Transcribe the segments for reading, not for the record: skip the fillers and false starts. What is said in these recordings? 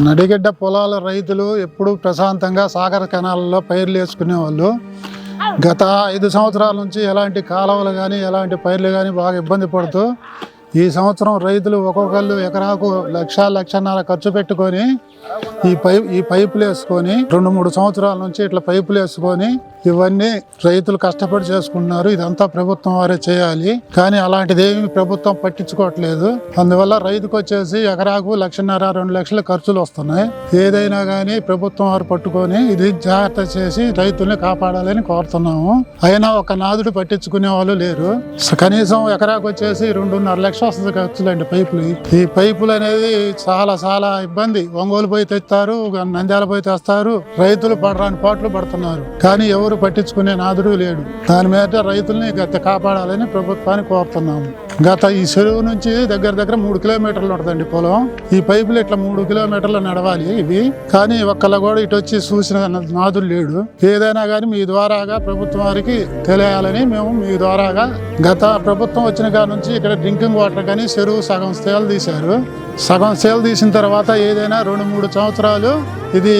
నడిగడ్డ పొలాల రైతులు ఎప్పుడు ప్రశాంతంగా సాగర కెనాల్లో పైర్లు వేసుకునే వాళ్ళు. గత 5 సంవత్సరాల నుంచి ఎలాంటి కాలువలు కానీ ఎలాంటి పైర్లు కానీ బాగా ఇబ్బంది పడుతూ ఈ సంవత్సరం రైతులు ఒక్కొక్కళ్ళు ఎకరాకు 1,00,000-1,50,000 ఖర్చు పెట్టుకొని ఈ పైపులు వేసుకొని 2-3 సంవత్సరాల నుంచి ఇట్లా పైపులు వేసుకొని ఇవన్నీ రైతులు కష్టపడి చేసుకుంటున్నారు. ఇదంతా ప్రభుత్వం వారే చేయాలి, కానీ అలాంటిది ఏమి ప్రభుత్వం పట్టించుకోవట్లేదు. అందువల్ల రైతుకు వచ్చేసి ఎకరాకు 1,50,000-2 లక్షల ఖర్చులు వస్తున్నాయి. ఏదైనా కానీ ప్రభుత్వం వారు పట్టుకొని ఇది జాగ్రత్త చేసి రైతుల్ని కాపాడాలని కోరుతున్నాము. అయినా ఒక నాదుడు పట్టించుకునే వాళ్ళు లేరు. కనీసం ఎకరాకు వచ్చేసి 2.5 లక్షలు వస్తుంది ఖర్చులండి పైపులు. ఈ పైపులు అనేది చాలా ఇబ్బంది. ఒంగోలు పోయి తెస్తారు, నంద్యాల పోయి తెస్తారు, రైతులు పడరాని పాటలు పడుతున్నారు, కానీ ఎవరు పట్టించుకునే నాదుడు లేడు. దాని మీద రైతుల్ని కాపాడాలని ప్రభుత్వాన్ని కోరుతున్నాము. గత ఈ చెరువు నుంచి దగ్గర 3 కిలోమీటర్లు ఉంటుందండి పొలం. ఈ పైపులు ఇట్లా 3 కిలోమీటర్లు నడవాలి ఇవి, కానీ ఒక్కళ్ళ కూడా ఇటు వచ్చి చూసిన నాదుడు లేడు. ఏదైనా కానీ మీ ద్వారాగా ప్రభుత్వం వారికి తెలియాలని మేము మీ ద్వారాగా, గత ప్రభుత్వం వచ్చిన కాడ నుంచి ఇక్కడ డ్రింకింగ్ వాటర్ కానీ చెరువు సగం సేలు తీశారు. సగం సేలు తీసిన తర్వాత ఏదైనా 2-3 సంవత్సరాలు ఇది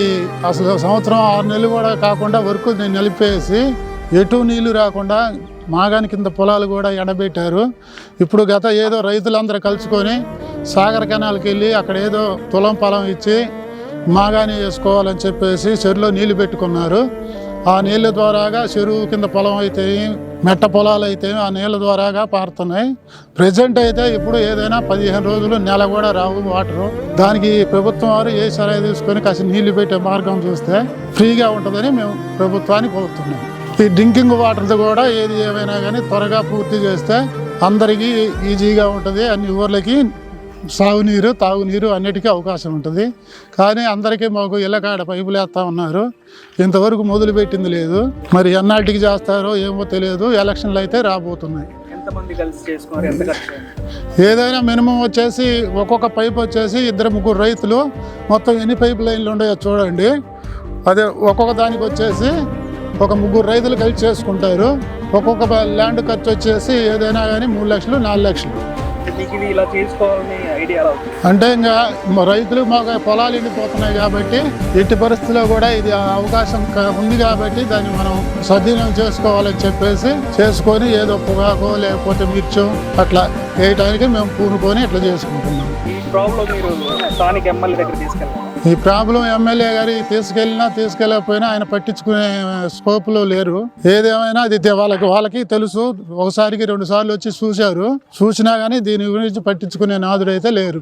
అసలు సంవత్సరం 6 నెలలు కూడా కాకుండా వరకు నిలిపేసి ఎటు నీళ్లు రాకుండా మాగాని కింద పొలాలు కూడా ఎండబెట్టారు. ఇప్పుడు గత ఏదో రైతులందరూ కలుసుకొని సాగర్ కెనాల్కి వెళ్ళి అక్కడ ఏదో తులం పొలం ఇచ్చి మాగాని వేసుకోవాలని చెప్పేసి చెరువులో నీళ్లు పెట్టుకున్నారు. ఆ నీళ్ళ ద్వారాగా చెరువు కింద పొలం అయితే మెట్ట పొలాలు అయితే ఆ నీళ్ళ ద్వారాగా పారుతున్నాయి. ప్రజెంట్ అయితే ఇప్పుడు ఏదైనా 15 రోజులు నెల కూడా రావు వాటరు. దానికి ప్రభుత్వం వారు ఏ సలహా తీసుకొని కాస్త నీళ్లు పెట్టే మార్గం చూస్తే ఫ్రీగా ఉంటుందని మేము ప్రభుత్వాన్ని కోరుతున్నాం. ఈ డ్రింకింగ్ వాటర్ది కూడా ఏది ఏమైనా కానీ త్వరగా పూర్తి చేస్తే అందరికీ ఈజీగా ఉంటుంది. అన్ని ఊర్లకి సాగునీరు తాగునీరు అన్నిటికీ అవకాశం ఉంటుంది. కానీ అందరికీ మాకు ఇళ్ళకాడ పైపులు వేస్తూ ఉన్నారు. ఇంతవరకు మొదలు పెట్టింది లేదు. మరి ఎన్నాటికి చేస్తారో ఏమో తెలియదు. ఎలక్షన్లు అయితే రాబోతున్నాయి. ఏదైనా మినిమం వచ్చేసి ఒక్కొక్క పైపు వచ్చేసి 2-3 రైతులు మొత్తం ఎన్ని పైప్ లైన్లు ఉన్నాయో చూడండి. అదే ఒక్కొక్క దానికి వచ్చేసి ఒక 3 రైతులు కలిసి చేసుకుంటారు. ఒక్కొక్క ల్యాండ్ ఖర్చు వచ్చేసి ఏదైనా కానీ 3 లక్షలు 4 లక్షలు. అంటే ఇంకా రైతులు మాకు పొలాలు ఎండిపోతున్నాయి కాబట్టి ఎట్టి పరిస్థితుల్లో కూడా ఇది అవకాశం ఉంది కాబట్టి దాన్ని మనం సద్వినియోగం చేసుకోవాలని చెప్పేసి చేసుకొని ఏదో పొగాకు లేకపోతే మిర్చి అట్లా వేయటానికి మేము పూనుకొని ఇట్లా చేసుకుంటున్నాం. ఈ ప్రాబ్లం ఎమ్మెల్యే గారి తీసుకెళ్ళకపోయినా ఆయన పట్టించుకునే స్కోప్లో లేరు. ఏదేమైనా అది వాళ్ళకి తెలుసు. ఒకసారికి 2 సార్లు వచ్చి చూసినా కానీ దీని గురించి పట్టించుకునే నాదుడైతే లేరు.